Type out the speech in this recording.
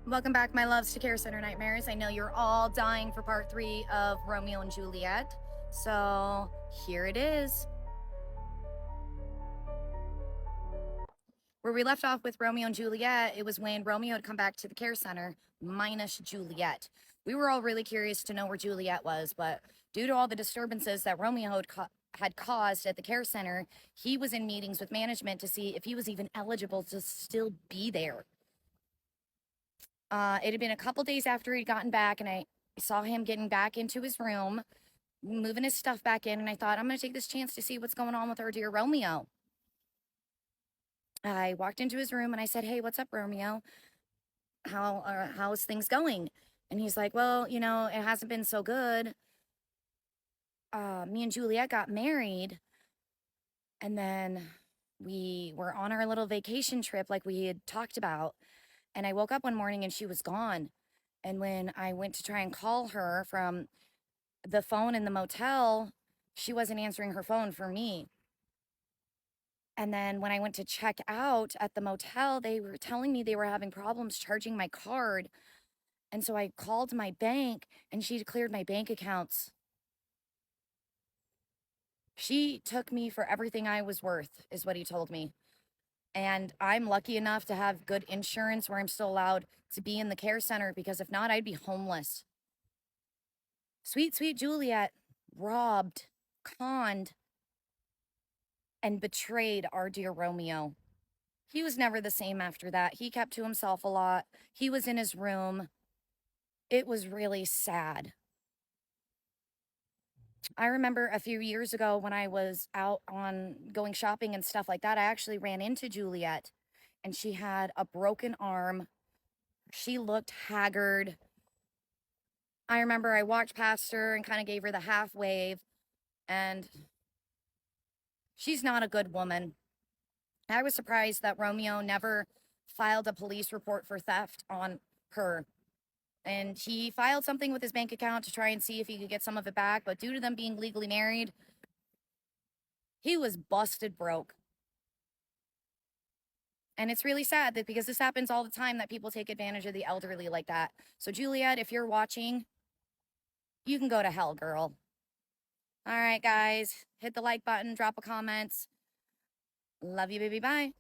Welcome back, my loves, to Care Center Nightmares. I know you're all dying for part 3 of Romeo and Juliet, so here it is. Where we left off with Romeo and Juliet, it was when Romeo had come back to the care center, minus Juliet. We were all really curious to know where Juliet was, but due to all the disturbances that Romeo had caused at the care center, he was in meetings with management to see if he was even eligible to still be there. It had been a couple days after he'd gotten back, and I saw him getting back into his room, moving his stuff back in, and I thought, I'm going to take this chance to see what's going on with our dear Romeo. I walked into his room and I said, hey, what's up, Romeo? How's things going? And he's like, well, you know, it hasn't been so good. Me and Juliet got married, and then we were on our little vacation trip like we had talked about. And I woke up one morning and she was gone. And when I went to try and call her from the phone in the motel, she wasn't answering her phone for me. And then when I went to check out at the motel, they were telling me they were having problems charging my card. And so I called my bank and she cleared my bank accounts. She took me for everything I was worth, is what he told me. And I'm lucky enough to have good insurance where I'm still allowed to be in the care center, because if not, I'd be homeless. Sweet, sweet Juliet robbed, conned, and betrayed our dear Romeo. He was never the same after that. He kept to himself a lot. He was in his room. It was really sad. I remember a few years ago when I was out on going shopping and stuff like that, I actually ran into Juliet, and she had a broken arm. She looked haggard. I remember I walked past her and kind of gave her the half wave, and she's not a good woman. I was surprised that Romeo never filed a police report for theft on her. And he filed something with his bank account to try and see if he could get some of it back. But due to them being legally married, he was busted broke. And it's really sad that, because this happens all the time, that people take advantage of the elderly like that. So Juliet, if you're watching, you can go to hell, girl. All right, guys, hit the like button, drop a comment. Love you, baby. Bye.